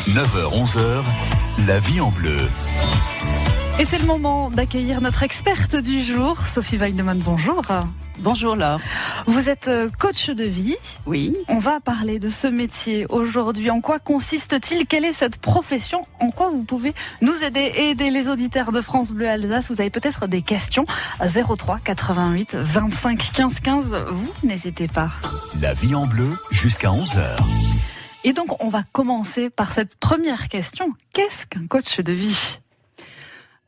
9h-11h, la vie en bleu. Et c'est le moment d'accueillir notre experte du jour, Sophie Weidemann, bonjour. Bonjour Laure. Vous êtes coach de vie. Oui. On va parler de ce métier aujourd'hui. En quoi consiste-t-il? Quelle est cette profession? En quoi vous pouvez nous aider et aider les auditeurs de France Bleu Alsace? Vous avez peut-être des questions à 03 88 25 15 15. Vous n'hésitez pas. La vie en bleu jusqu'à 11h. Et donc, on va commencer par cette première question. Qu'est-ce qu'un coach de vie?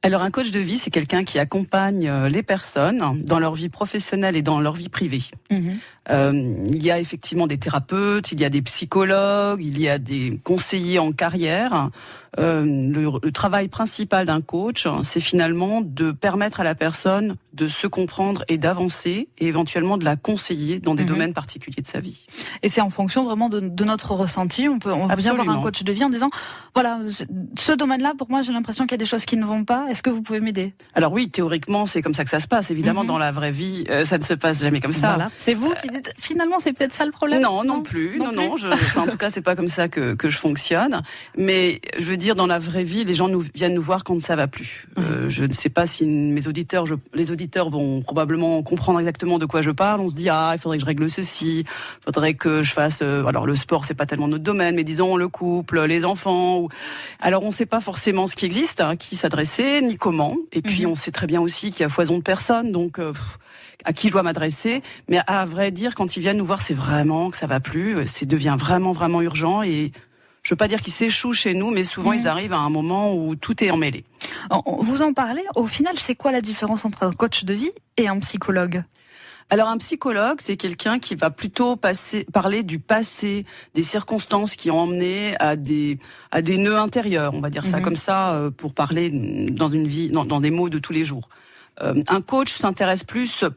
Alors un coach de vie, c'est quelqu'un qui accompagne les personnes dans leur vie professionnelle et dans leur vie privée. Il y a effectivement des thérapeutes, il y a des psychologues, il y a des conseillers en carrière. Le travail principal d'un coach, c'est finalement de permettre à la personne de se comprendre et d'avancer et éventuellement de la conseiller dans des domaines particuliers de sa vie. Et c'est en fonction vraiment de notre ressenti. On va bien voir un coach de vie en disant, voilà, ce domaine-là, pour moi, j'ai l'impression qu'il y a des choses qui ne vont pas. Est-ce que vous pouvez m'aider? Alors oui, théoriquement, c'est comme ça que ça se passe. Évidemment, dans la vraie vie, ça ne se passe jamais comme ça. Voilà. C'est vous qui dites, finalement, c'est peut-être ça le problème? Non plus. En tout cas, c'est pas comme ça que je fonctionne. Mais je veux dire, dans la vraie vie, les gens viennent nous voir quand ça va plus. Je ne sais pas si les auditeurs vont probablement comprendre exactement de quoi je parle. On se dit, il faudrait que je règle ceci, il faudrait que je fasse... alors le sport, c'est pas tellement notre domaine, mais disons le couple, les enfants. Alors on ne sait pas forcément ce qui existe, qui s'adresser, ni comment. Et puis on sait très bien aussi qu'il y a foison de personnes, donc... à qui je dois m'adresser, mais à vrai dire, quand ils viennent nous voir, c'est vraiment que ça va plus, ça devient vraiment, vraiment urgent, et je veux pas dire qu'ils s'échouent chez nous, mais souvent ils arrivent à un moment où tout est emmêlé. Vous en parlez, au final, c'est quoi la différence entre un coach de vie et un psychologue? Alors un psychologue, c'est quelqu'un qui va plutôt parler du passé, des circonstances qui ont emmené à des nœuds intérieurs, on va dire ça comme ça, pour parler dans une vie, dans des mots de tous les jours. Un coach s'intéresse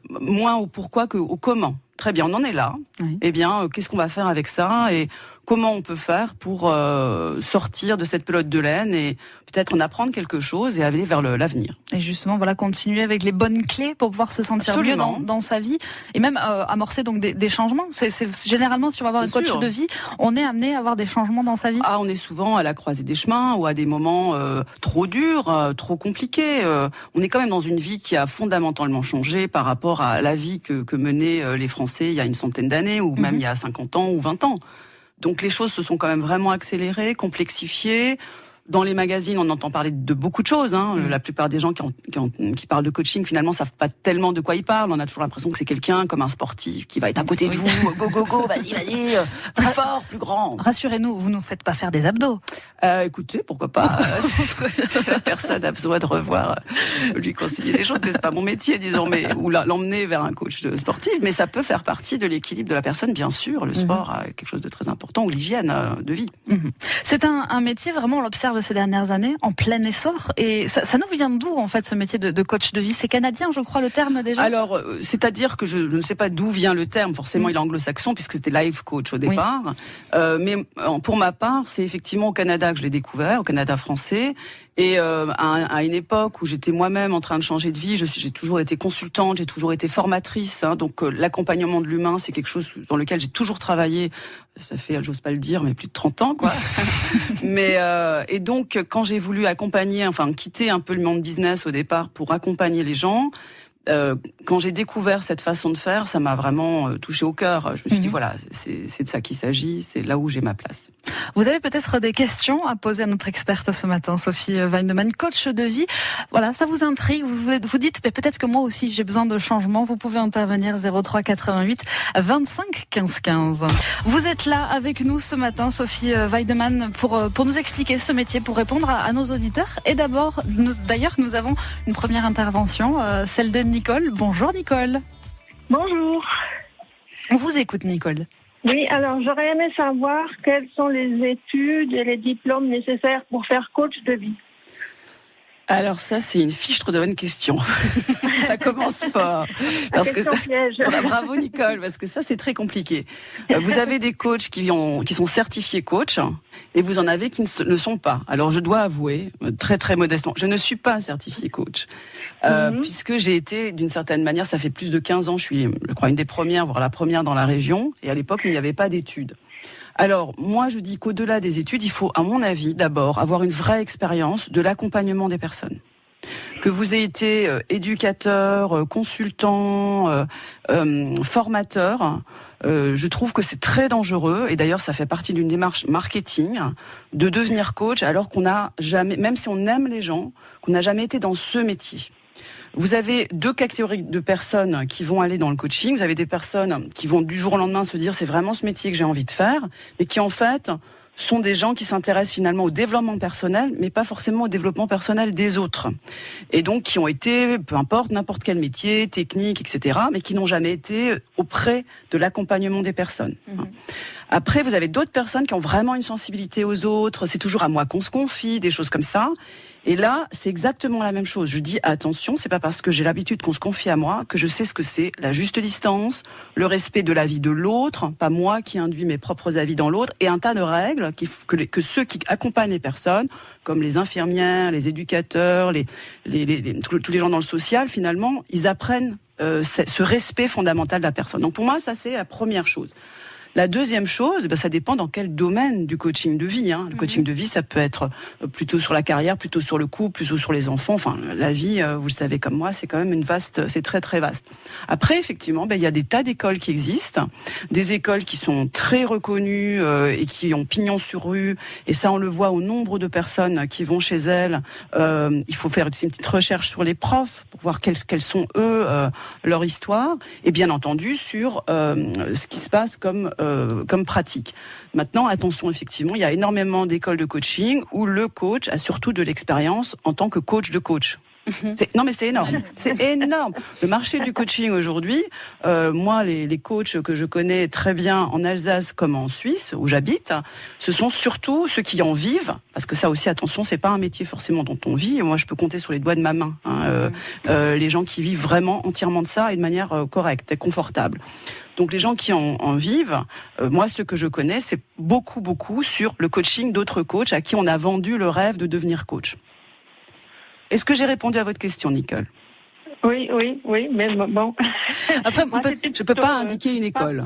moins au pourquoi qu'au comment. Très bien, on en est là. Oui. Eh bien, qu'est-ce qu'on va faire avec ça et comment on peut faire pour sortir de cette pelote de laine et peut-être en apprendre quelque chose et aller vers l'avenir. Et justement, voilà, continuer avec les bonnes clés pour pouvoir se sentir mieux dans sa vie et même amorcer donc des changements. C'est généralement, si on va avoir un coach de vie, on est amené à avoir des changements dans sa vie. On est souvent à la croisée des chemins ou à des moments trop durs, trop compliqués. On est quand même dans une vie qui a fondamentalement changé par rapport à la vie que menaient les Français il y a une centaine d'années ou même il y a 50 ans ou 20 ans. Donc les choses se sont quand même vraiment accélérées, complexifiées. Dans les magazines, on entend parler de beaucoup de choses. La plupart des gens qui parlent de coaching, finalement, savent pas tellement de quoi ils parlent. On a toujours l'impression que c'est quelqu'un comme un sportif qui va être à côté de vous. Go, vas-y, plus fort, plus grand. Rassurez-nous, vous nous faites pas faire des abdos. Écoutez, pourquoi pas. La personne a besoin de revoir, lui conseiller des choses, que c'est pas mon métier, disons, mais ou l'emmener vers un coach sportif. Mais ça peut faire partie de l'équilibre de la personne, bien sûr. Le sport a quelque chose de très important, ou l'hygiène de vie. C'est un métier, vraiment, on l'observe ces dernières années, en plein essor. Et ça nous vient d'où, en fait, ce métier de coach de vie? C'est canadien, je crois, le terme déjà? Alors, c'est-à-dire que je ne sais pas d'où vient le terme. Forcément, il est anglo-saxon, puisque c'était life coach au départ. Mais pour ma part, c'est effectivement au Canada que je l'ai découvert, au Canada français. Et à une époque où j'étais moi-même en train de changer de vie, j'ai toujours été consultante, j'ai toujours été formatrice. Donc l'accompagnement de l'humain, c'est quelque chose dans lequel j'ai toujours travaillé. Ça fait, j'ose pas le dire, mais plus de 30 ans, quoi. Mais et donc quand j'ai voulu quitter un peu le monde business au départ pour accompagner les gens. Quand j'ai découvert cette façon de faire, ça m'a vraiment touché au cœur. Je me suis dit, voilà, c'est de ça qu'il s'agit, c'est là où j'ai ma place. Vous avez peut-être des questions à poser à notre experte ce matin, Sophie Weidemann, coach de vie. Voilà, ça vous intrigue, vous dites, mais peut-être que moi aussi j'ai besoin de changement. Vous pouvez intervenir 03 88 25 15 15. Vous êtes là avec nous ce matin, Sophie Weidemann, pour nous expliquer ce métier, pour répondre à nos auditeurs. Et d'abord, nous avons une première intervention, celle de Nicole. Bonjour Nicole. Bonjour. On vous écoute Nicole. Oui, alors j'aurais aimé savoir quelles sont les études et les diplômes nécessaires pour faire coach de vie. Alors ça, c'est une fichtre de bonne question. Ça commence fort. Parce que bravo Nicole, parce que ça, c'est très compliqué. Vous avez des coachs qui sont certifiés coach et vous en avez qui ne le sont pas. Alors je dois avouer, très très modestement, je ne suis pas certifiée coach. Puisque j'ai été, d'une certaine manière, ça fait plus de 15 ans, je suis, je crois, une des premières, voire la première dans la région. Et à l'époque, il n'y avait pas d'études. Alors, moi, je dis qu'au-delà des études, il faut, à mon avis, d'abord avoir une vraie expérience de l'accompagnement des personnes. Que vous ayez été éducateur, consultant, formateur, je trouve que c'est très dangereux, et d'ailleurs ça fait partie d'une démarche marketing, de devenir coach alors qu'on n'a jamais, même si on aime les gens, qu'on n'a jamais été dans ce métier. Vous avez deux catégories de personnes qui vont aller dans le coaching. Vous avez des personnes qui vont du jour au lendemain se dire c'est vraiment ce métier que j'ai envie de faire, mais qui en fait sont des gens qui s'intéressent finalement au développement personnel, mais pas forcément au développement personnel des autres. Et donc qui ont été, peu importe, n'importe quel métier, technique, etc., mais qui n'ont jamais été auprès de l'accompagnement des personnes. Après, vous avez d'autres personnes qui ont vraiment une sensibilité aux autres, c'est toujours à moi qu'on se confie, des choses comme ça. Et là, c'est exactement la même chose. Je dis attention, c'est pas parce que j'ai l'habitude qu'on se confie à moi que je sais ce que c'est la juste distance, le respect de l'avis de l'autre, pas moi qui induis mes propres avis dans l'autre, et un tas de règles que ceux qui accompagnent les personnes, comme les infirmières, les éducateurs, tous les gens dans le social, finalement, ils apprennent ce respect fondamental de la personne. Donc pour moi, ça c'est la première chose. La deuxième chose, ça dépend dans quel domaine du coaching de vie. Le coaching de vie, ça peut être plutôt sur la carrière, plutôt sur le couple, plutôt sur les enfants. Enfin, la vie, vous le savez comme moi, c'est quand même c'est très très vaste. Après, effectivement, il y a des tas d'écoles qui existent, des écoles qui sont très reconnues et qui ont pignon sur rue. Et ça, on le voit au nombre de personnes qui vont chez elles. Il faut faire aussi une petite recherche sur les profs pour voir quelles sont eux leur histoire, et bien entendu sur ce qui se passe comme pratique. Maintenant, attention, effectivement, il y a énormément d'écoles de coaching où le coach a surtout de l'expérience en tant que coach de coach. Non mais c'est énorme, c'est énorme. Le marché du coaching aujourd'hui, moi les coachs que je connais très bien en Alsace comme en Suisse où j'habite, ce sont surtout ceux qui en vivent, parce que ça aussi attention, c'est pas un métier forcément dont on vit. Moi je peux compter sur les doigts de ma main les gens qui vivent vraiment entièrement de ça et de manière correcte et confortable. Donc les gens qui en vivent, moi ce que je connais, c'est beaucoup sur le coaching d'autres coachs à qui on a vendu le rêve de devenir coach. Est-ce que j'ai répondu à votre question, Nicole ? Oui, mais bon. Après, Moi, je peux pas indiquer une école.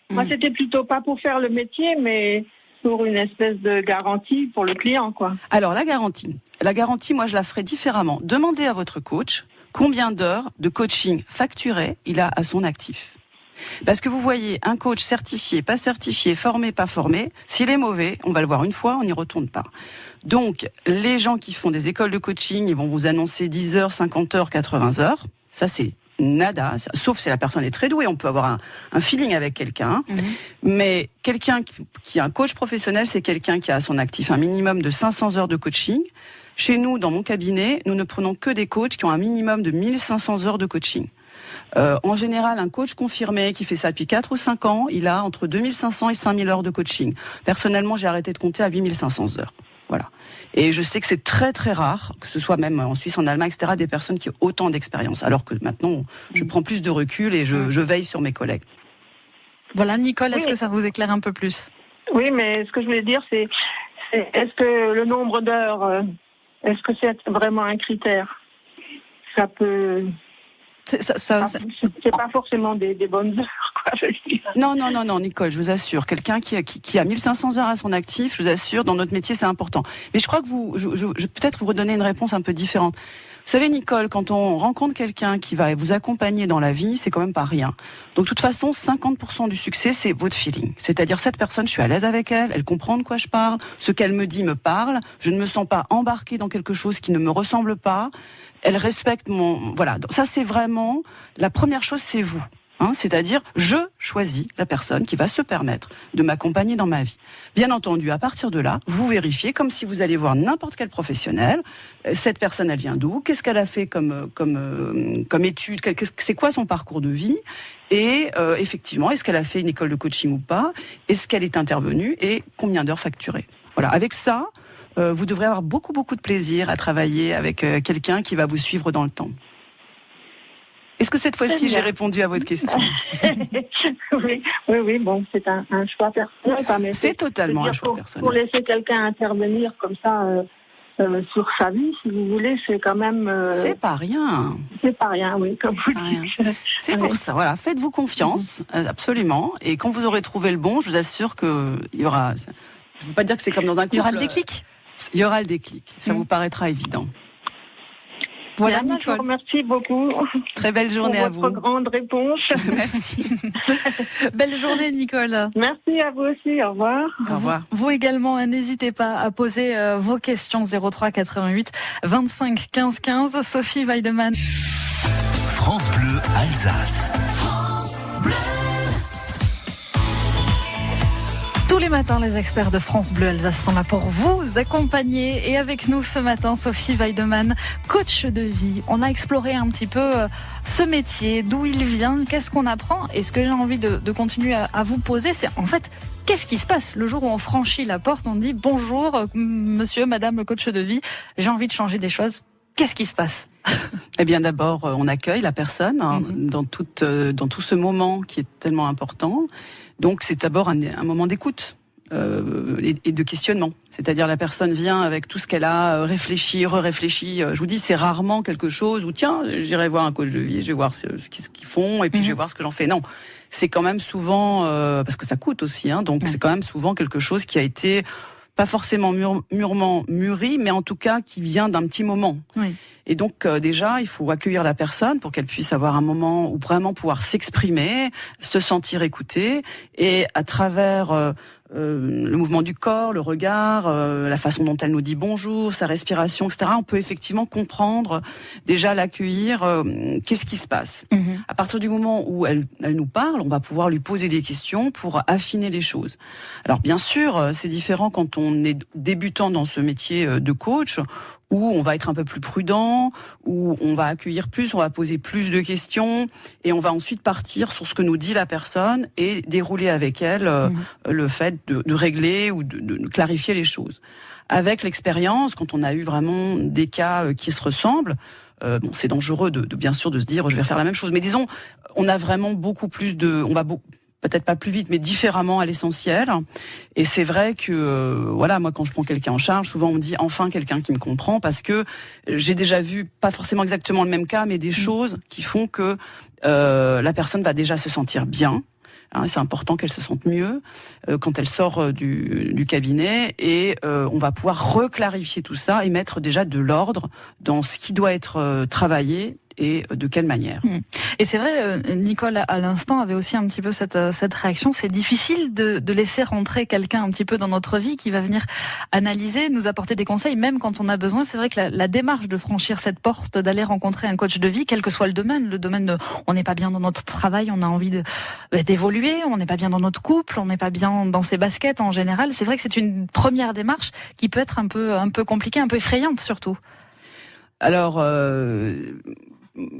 Moi, c'était plutôt pas pour faire le métier, mais pour une espèce de garantie pour le client, quoi. Alors, la garantie, moi, je la ferai différemment. Demandez à votre coach combien d'heures de coaching facturé il a à son actif. Parce que vous voyez, un coach certifié, pas certifié, formé, pas formé, s'il est mauvais, on va le voir une fois, on n'y retourne pas. Donc, les gens qui font des écoles de coaching, ils vont vous annoncer 10 heures, 50 heures, 80 heures. Ça, c'est nada, sauf si la personne est très douée, on peut avoir un feeling avec quelqu'un. Mais quelqu'un qui est un coach professionnel, c'est quelqu'un qui a à son actif un minimum de 500 heures de coaching. Chez nous, dans mon cabinet, nous ne prenons que des coachs qui ont un minimum de 1500 heures de coaching. En général, un coach confirmé qui fait ça depuis 4 ou 5 ans, il a entre 2500 et 5000 heures de coaching. Personnellement, j'ai arrêté de compter à 8500 heures. Voilà. Et je sais que c'est très très rare, que ce soit même en Suisse, en Allemagne, etc., des personnes qui ont autant d'expérience. Alors que maintenant, je prends plus de recul et je veille sur mes collègues. Voilà, Nicole, est-ce que ça vous éclaire un peu plus ? Oui, mais ce que je voulais dire, c'est est-ce que le nombre d'heures, est-ce que c'est vraiment un critère ? Ça peut... C'est pas forcément des bonnes heures, quoi, je veux dire. Non, Nicole, je vous assure, quelqu'un qui a 1500 heures à son actif, je vous assure, dans notre métier, c'est important. Mais je crois que je peut-être vous redonner une réponse un peu différente. Vous savez, Nicole, quand on rencontre quelqu'un qui va vous accompagner dans la vie, c'est quand même pas rien. Donc, de toute façon, 50% du succès, c'est votre feeling. C'est-à-dire, cette personne, je suis à l'aise avec elle, elle comprend de quoi je parle, ce qu'elle me dit me parle, je ne me sens pas embarquée dans quelque chose qui ne me ressemble pas, elle respecte voilà. Ça, c'est vraiment, la première chose, c'est vous. C'est-à-dire, je choisis la personne qui va se permettre de m'accompagner dans ma vie. Bien entendu, à partir de là, vous vérifiez, comme si vous alliez voir n'importe quel professionnel, cette personne, elle vient d'où, qu'est-ce qu'elle a fait comme étude, c'est quoi son parcours de vie, et effectivement, est-ce qu'elle a fait une école de coaching ou pas, est-ce qu'elle est intervenue, et combien d'heures facturées. Voilà, avec ça, vous devrez avoir beaucoup de plaisir à travailler avec quelqu'un qui va vous suivre dans le temps. Est-ce que cette fois-ci, j'ai répondu à votre question ? Oui, bon, c'est un choix personnel. C'est totalement un choix personnel. Pour laisser quelqu'un intervenir comme ça, sur sa vie, si vous voulez, c'est quand même... C'est pas rien. C'est pas rien, oui, comme vous dites. C'est pour ça, voilà, faites-vous confiance, absolument. Et quand vous aurez trouvé le bon, je vous assure qu'il y aura... Je ne veux pas dire que c'est comme dans un couple. Il y aura le déclic. Il y aura le déclic, ça vous paraîtra évident. Voilà, Je vous Nicole. remercie beaucoup. Très belle journée à vous. Pour votre grande réponse. Merci. Belle journée, Nicole. Merci à vous aussi, au revoir. Au revoir. Vous également, n'hésitez pas à poser vos questions 03 88 25 15 15. Sophie Weidemann. France Bleu Alsace. Tous les matins, les experts de France Bleu Alsace sont là pour vous accompagner. Et avec nous ce matin, Sophie Weidemann, coach de vie. On a exploré un petit peu ce métier, d'où il vient, qu'est-ce qu'on apprend. Et ce que j'ai envie de continuer à vous poser, c'est en fait, qu'est-ce qui se passe le jour où on franchit la porte, on dit bonjour, monsieur, madame le coach de vie, j'ai envie de changer des choses. Qu'est-ce qui se passe ? Eh bien, d'abord, on accueille la personne dans tout ce moment qui est tellement important. Donc, c'est d'abord un moment d'écoute et de questionnement. C'est-à-dire, la personne vient avec tout ce qu'elle a réfléchi, re-réfléchi. Je vous dis, c'est rarement quelque chose où, tiens, j'irai voir un coach de vie, je vais voir ce qu'ils font, et puis je vais voir ce que j'en fais. Non, c'est quand même souvent, parce que ça coûte aussi, donc c'est quand même souvent quelque chose qui a été pas forcément mûrement mûri, mais en tout cas qui vient d'un petit moment. Oui. Et donc déjà, il faut accueillir la personne pour qu'elle puisse avoir un moment où vraiment pouvoir s'exprimer, se sentir écoutée, et à travers le mouvement du corps, le regard, la façon dont elle nous dit bonjour, sa respiration, etc., on peut effectivement comprendre, déjà l'accueillir, qu'est-ce qui se passe. À partir du moment où elle nous parle, on va pouvoir lui poser des questions pour affiner les choses. Alors bien sûr, c'est différent quand on est débutant dans ce métier de coach, où on va être un peu plus prudent, où on va accueillir plus, on va poser plus de questions, et on va ensuite partir sur ce que nous dit la personne et dérouler avec elle le fait de régler ou de clarifier les choses. Avec l'expérience, quand on a eu vraiment des cas qui se ressemblent, c'est dangereux bien sûr de se dire je vais faire la même chose, mais disons, on a vraiment beaucoup plus on va peut-être pas plus vite, mais différemment à l'essentiel. Et c'est vrai que, moi, quand je prends quelqu'un en charge, souvent on me dit enfin quelqu'un qui me comprend, parce que j'ai déjà vu, pas forcément exactement le même cas, mais des choses qui font que la personne va déjà se sentir bien. C'est important qu'elle se sente mieux quand elle sort du cabinet, et on va pouvoir reclarifier tout ça et mettre déjà de l'ordre dans ce qui doit être travaillé et de quelle manière. Et c'est vrai, Nicole, à l'instant, avait aussi un petit peu cette réaction. C'est difficile de laisser rentrer quelqu'un un petit peu dans notre vie qui va venir analyser, nous apporter des conseils, même quand on a besoin. C'est vrai que la démarche de franchir cette porte, d'aller rencontrer un coach de vie, quel que soit le domaine on n'est pas bien dans notre travail, on a envie d'évoluer, on n'est pas bien dans notre couple, on n'est pas bien dans ses baskets en général. C'est vrai que c'est une première démarche qui peut être un peu compliquée, un peu effrayante surtout. Alors...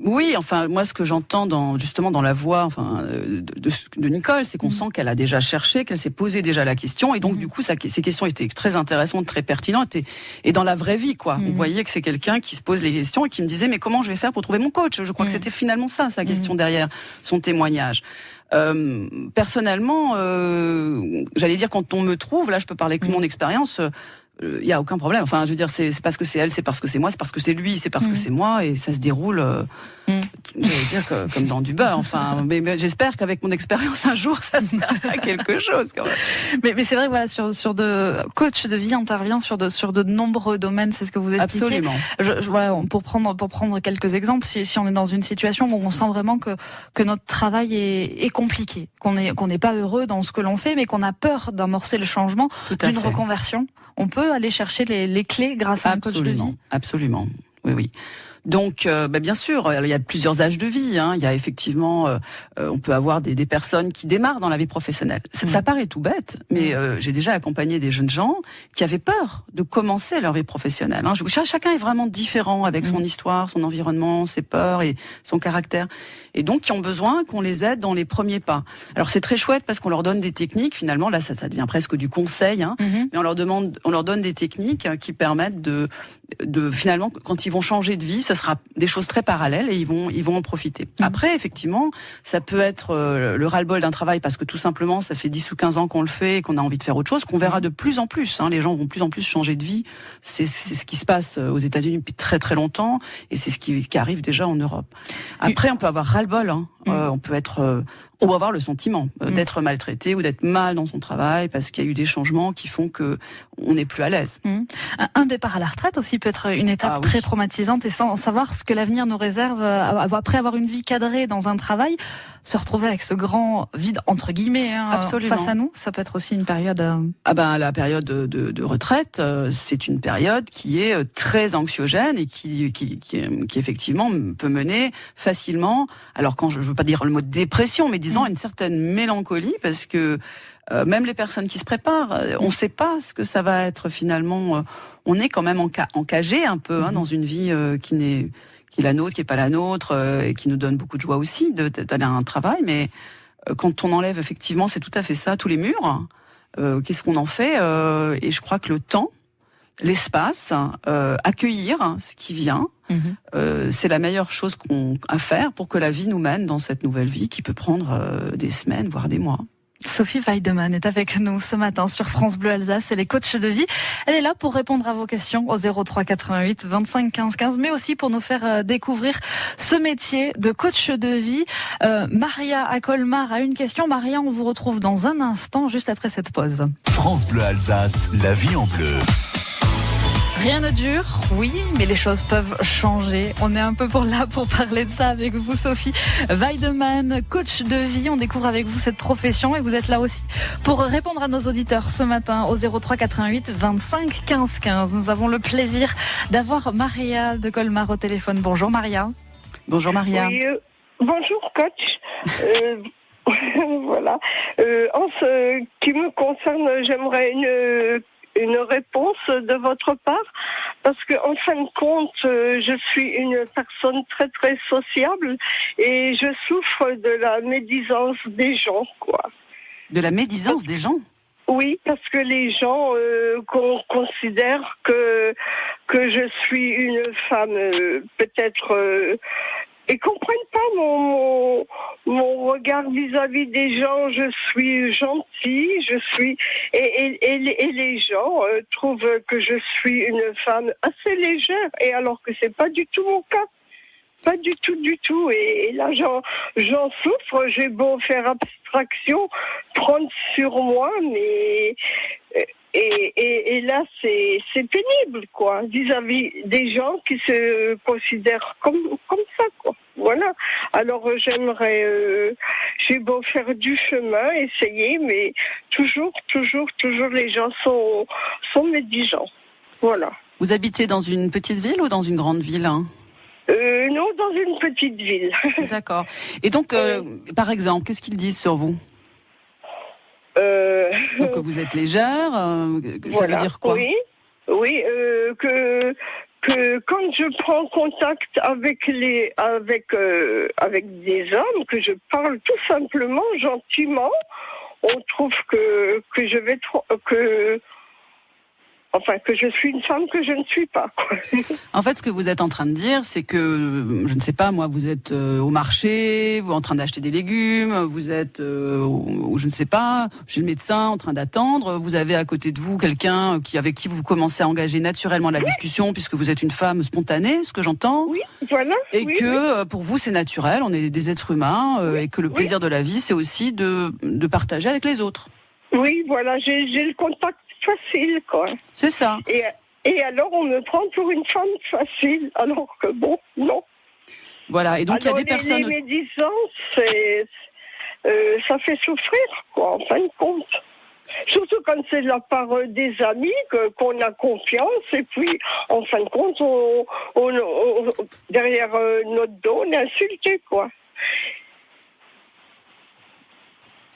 Oui, enfin moi ce que j'entends justement dans la voix de Nicole, c'est qu'on sent qu'elle a déjà cherché, qu'elle s'est posé déjà la question, et donc du coup ces questions étaient très intéressantes, très pertinentes, et dans la vraie vie quoi. On voyait que c'est quelqu'un qui se pose les questions et qui me disait mais comment je vais faire pour trouver mon coach. Je crois que c'était finalement ça sa question derrière son témoignage. Personnellement, j'allais dire quand on me trouve, là je peux parler que de mon expérience. Il y a aucun problème. Enfin, je veux dire, c'est parce que c'est elle, c'est parce que c'est moi, c'est parce que c'est lui, c'est parce que c'est moi, et ça se déroule. J'allais dire comme dans du beurre. Enfin, mais j'espère qu'avec mon expérience un jour, ça sera quelque chose quand même. Mais c'est vrai que voilà, sur de coach de vie intervient sur de nombreux domaines. C'est ce que vous expliquez. Absolument. Voilà, pour prendre quelques exemples, si on est dans une situation où on sent vraiment que notre travail est compliqué, qu'on n'est pas heureux dans ce que l'on fait, mais qu'on a peur d'amorcer le changement d'une reconversion. On peut aller chercher les clés grâce à un coach de vie. Absolument, oui. Donc, bien sûr, il y a plusieurs âges de vie. Il y a effectivement, on peut avoir des personnes qui démarrent dans la vie professionnelle. Ça paraît tout bête, mais j'ai déjà accompagné des jeunes gens qui avaient peur de commencer leur vie professionnelle. Chacun est vraiment différent avec son histoire, son environnement, ses peurs et son caractère. Et donc, qui ont besoin qu'on les aide dans les premiers pas. Alors, c'est très chouette parce qu'on leur donne des techniques. Finalement, là, ça devient presque du conseil. Mais on leur donne des techniques qui permettent de finalement, quand ils vont changer de vie, ça sera des choses très parallèles et ils vont en profiter. Après, effectivement, ça peut être le ras-le-bol d'un travail parce que tout simplement, ça fait 10 ou 15 ans qu'on le fait et qu'on a envie de faire autre chose, qu'on verra de plus en plus. Les gens vont de plus en plus changer de vie. C'est ce qui se passe aux États-Unis depuis très très longtemps et c'est ce qui arrive déjà en Europe. Après, on peut avoir ras-le-bol. On peut être... ou avoir le sentiment d'être maltraité ou d'être mal dans son travail parce qu'il y a eu des changements qui font que on n'est plus à l'aise. Un départ à la retraite aussi peut être une étape très traumatisante et sans savoir ce que l'avenir nous réserve après avoir une vie cadrée dans un travail, se retrouver avec ce grand vide entre guillemets face à nous, ça peut être aussi une période. La période de retraite, c'est une période qui est très anxiogène et qui effectivement peut mener facilement. Alors quand je veux pas dire le mot dépression, mais disons une certaine mélancolie parce que même les personnes qui se préparent, on ne sait pas ce que ça va être finalement. On est quand même encagé un peu dans une vie qui est la nôtre, qui est pas la nôtre, et qui nous donne beaucoup de joie aussi d'aller à un travail. Mais quand on enlève effectivement, c'est tout à fait ça, tous les murs. Qu'est-ce qu'on en fait Et je crois que le temps, l'espace, accueillir ce qui vient, c'est la meilleure chose à faire pour que la vie nous mène dans cette nouvelle vie qui peut prendre des semaines, voire des mois. Sophie Weidemann est avec nous ce matin sur France Bleu Alsace. Elle est coach de vie. Elle est là pour répondre à vos questions au 03 88 25 15 15, mais aussi pour nous faire découvrir ce métier de coach de vie. Maria à Colmar a une question. Maria, on vous retrouve dans un instant, juste après cette pause. France Bleu Alsace, la vie en bleu. Rien ne dure, oui, mais les choses peuvent changer. On est un peu là pour parler de ça avec vous, Sophie Weidemann, coach de vie. On découvre avec vous cette profession et vous êtes là aussi pour répondre à nos auditeurs ce matin au 03 88 25 15 15. Nous avons le plaisir d'avoir Maria de Colmar au téléphone. Bonjour Maria. Bonjour Maria. Oui, bonjour coach. Voilà. En ce qui me concerne, j'aimerais une réponse de votre part, parce que en fin de compte, je suis une personne très très sociable et je souffre de la médisance des gens, quoi. De la médisance des gens ? Oui, parce que les gens considèrent que je suis une femme peut-être et comprennent pas mon regard vis-à-vis des gens. Je suis gentille, et les gens trouvent que je suis une femme assez légère, et alors que c'est pas du tout mon cas. Pas du tout. Et là, j'en souffre. J'ai beau faire abstraction, prendre sur moi, mais et là, c'est pénible, quoi, vis-à-vis des gens qui se considèrent comme ça, quoi. Voilà. Alors j'ai beau faire du chemin, essayer, mais toujours, les gens sont médisants. Voilà. Vous habitez dans une petite ville ou dans une grande ville ? Non, dans une petite ville. D'accord. Et donc, par exemple, qu'est-ce qu'ils disent sur vous ? Donc que vous êtes légère, ça veut dire quoi ? Oui, que quand je prends contact avec des hommes, que je parle tout simplement gentiment, on trouve que je vais que je suis une femme que je ne suis pas, quoi. En fait, ce que vous êtes en train de dire, c'est que, je ne sais pas, moi, vous êtes au marché, vous êtes en train d'acheter des légumes, vous êtes, je ne sais pas, chez le médecin, en train d'attendre, vous avez à côté de vous quelqu'un avec qui vous commencez à engager naturellement la discussion, puisque vous êtes une femme spontanée, ce que j'entends. Oui, voilà. Et que, pour vous, c'est naturel, on est des êtres humains, et que le plaisir de la vie, c'est aussi de partager avec les autres. Oui, voilà, j'ai le contact facile, quoi. C'est ça. Et alors, on me prend pour une femme facile, alors que bon, non. Voilà, et donc il y a des personnes... Les médisances, ça fait souffrir, quoi, en fin de compte. Surtout quand c'est de la part des amis, qu'on a confiance, et puis, en fin de compte, on derrière notre dos, on est insulté, quoi.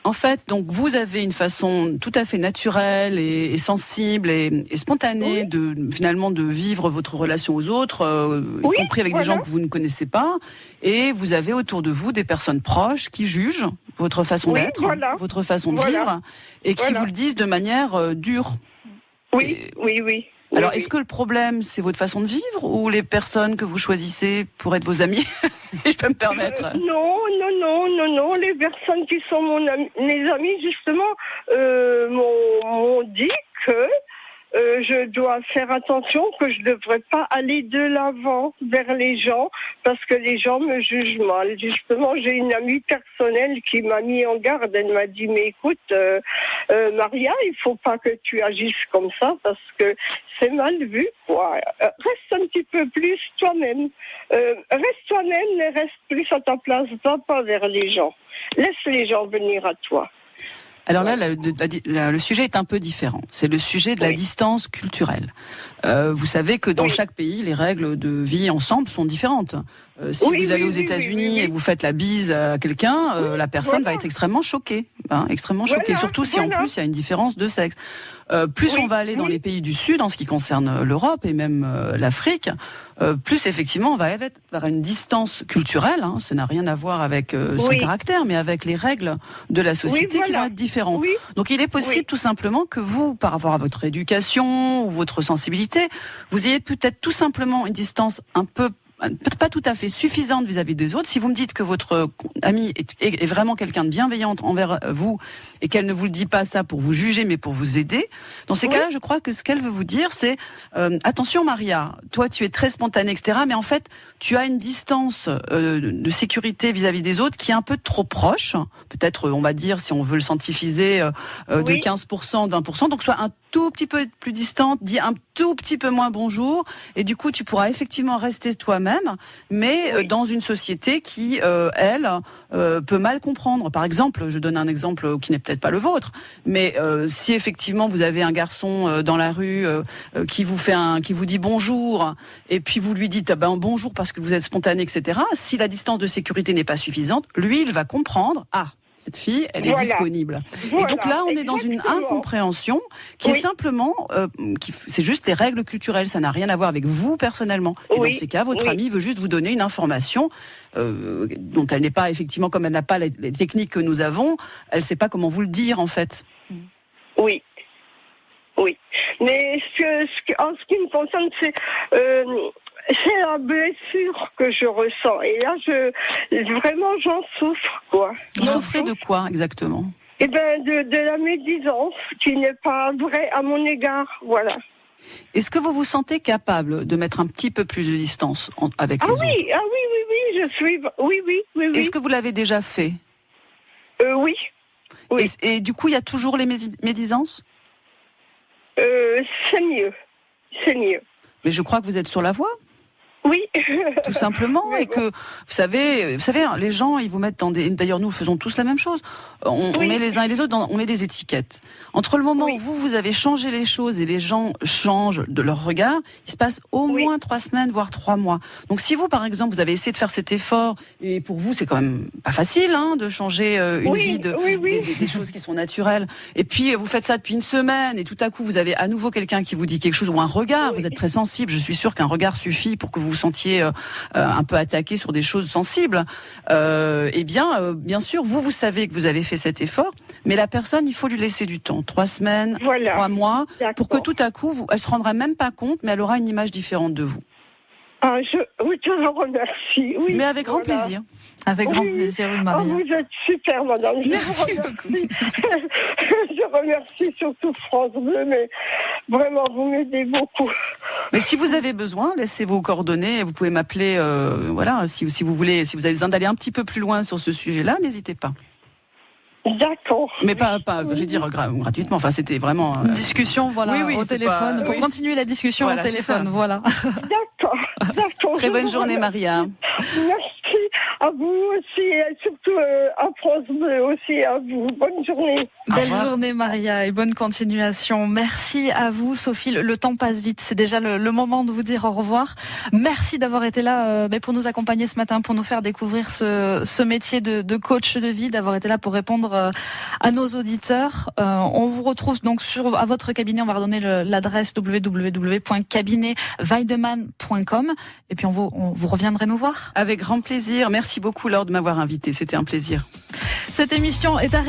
En fait, donc vous avez une façon tout à fait naturelle et sensible et spontanée finalement de vivre votre relation aux autres, y compris avec des gens que vous ne connaissez pas, et vous avez autour de vous des personnes proches qui jugent votre façon d'être, votre façon de vivre, et qui vous le disent de manière dure. Oui. Alors, est-ce que le problème, c'est votre façon de vivre ou les personnes que vous choisissez pour être vos amis? Et je peux me permettre. Non. Les personnes qui sont mes amis, justement, m'ont dit que je dois faire attention, que je ne devrais pas aller de l'avant vers les gens parce que les gens me jugent mal. Justement, j'ai une amie personnelle qui m'a mis en garde. Elle m'a dit, mais écoute, Maria, il faut pas que tu agisses comme ça parce que c'est mal vu, quoi. Reste un petit peu plus toi-même. Reste toi-même, mais reste plus à ta place. Va pas vers les gens. Laisse les gens venir à toi. Alors là, le sujet est un peu différent. C'est le sujet de la distance culturelle. Vous savez que dans chaque pays, les règles de vie ensemble sont différentes. Si vous allez aux États-Unis et vous faites la bise à quelqu'un, la personne va être extrêmement choquée. Extrêmement choquée, surtout si en plus il y a une différence de sexe. Plus on va aller dans les pays du Sud, en ce qui concerne l'Europe et même l'Afrique, plus effectivement on va être vers une distance culturelle. Ça n'a rien à voir avec son caractère, mais avec les règles de la société qui vont être différentes. Donc il est possible tout simplement que vous, par rapport à votre éducation ou votre sensibilité, vous ayez peut-être tout simplement une distance un peu pas tout à fait suffisante vis-à-vis des autres. Si vous me dites que votre amie est vraiment quelqu'un de bienveillant envers vous et qu'elle ne vous le dit pas ça pour vous juger mais pour vous aider, dans ces cas-là, je crois que ce qu'elle veut vous dire, c'est attention Maria, toi tu es très spontanée, etc. Mais en fait, tu as une distance de sécurité vis-à-vis des autres qui est un peu trop proche. Peut-être, on va dire, si on veut le scientifiser, de 15%, d'1%. Donc soit un tout petit peu plus distante, dis un tout petit peu moins bonjour, et du coup tu pourras effectivement rester toi-même, mais dans une société qui, elle, peut mal comprendre. Par exemple, je donne un exemple qui n'est peut-être pas le vôtre, mais si effectivement vous avez un garçon dans la rue qui vous dit bonjour, et puis vous lui dites bonjour parce que vous êtes spontané, etc. Si la distance de sécurité n'est pas suffisante, lui, il va comprendre, cette fille, elle est disponible. Et donc là, on est dans une incompréhension qui est simplement, c'est juste les règles culturelles. Ça n'a rien à voir avec vous personnellement. Et dans ces cas, votre amie veut juste vous donner une information dont elle n'est pas effectivement, comme elle n'a pas les techniques que nous avons, elle ne sait pas comment vous le dire en fait. Oui. Mais en ce qui me concerne, c'est la blessure que je ressens. Et là, vraiment, j'en souffre, quoi. Vous souffrez de quoi, exactement? De la médisance qui n'est pas vraie à mon égard, voilà. Est-ce que vous vous sentez capable de mettre un petit peu plus de distance avec les autres? Oui, je suis... Oui. Est-ce que vous l'avez déjà fait? Oui. Et du coup, il y a toujours les médisances? C'est mieux. Mais je crois que vous êtes sur la voie. Oui. Tout simplement, et que, vous savez, les gens, ils vous mettent dans des... D'ailleurs, nous faisons tous la même chose. On met les uns et les autres, on met des étiquettes. Entre le moment où vous avez changé les choses et les gens changent de leur regard, il se passe au moins 3 semaines, voire 3 mois. Donc si vous, par exemple, vous avez essayé de faire cet effort, et pour vous, c'est quand même pas facile de changer une vie, des choses qui sont naturelles, et puis vous faites ça depuis une semaine, et tout à coup, vous avez à nouveau quelqu'un qui vous dit quelque chose, ou un regard, vous êtes très sensible, je suis sûre qu'un regard suffit pour que vous vous sentiez un peu attaqué sur des choses sensibles. Bien sûr, vous savez que vous avez fait cet effort, mais la personne, il faut lui laisser du temps, 3 semaines, 3 mois, pour que tout à coup, elle se rendra même pas compte, mais elle aura une image différente de vous. Je vous remercie. Oui, mais avec grand plaisir. Avec grand plaisir, Maria. Vous êtes super, madame. Merci beaucoup. Je remercie surtout France Bleu, mais vraiment, vous m'aidez beaucoup. Mais si vous avez besoin, laissez vos coordonnées. Vous pouvez m'appeler, si vous voulez, si vous avez besoin d'aller un petit peu plus loin sur ce sujet-là, n'hésitez pas. D'accord. Mais pas, je veux dire, gratuitement. Enfin, c'était vraiment... Une discussion, au téléphone. Pour continuer la discussion au téléphone, voilà. D'accord. Très bonne journée, Maria. Merci à vous aussi, et surtout à France Bleu aussi, à vous. Bonne journée. Belle journée, Maria, et bonne continuation. Merci à vous, Sophie. Le temps passe vite. C'est déjà le moment de vous dire au revoir. Merci d'avoir été là pour nous accompagner ce matin, pour nous faire découvrir ce métier de coach de vie, d'avoir été là pour répondre à nos auditeurs. On vous retrouve donc à votre cabinet. On va redonner l'adresse www.cabinetweidemann.com, et puis vous reviendrez nous voir. Avec grand plaisir. Merci beaucoup, Laure, de m'avoir invité. C'était un plaisir. Cette émission est à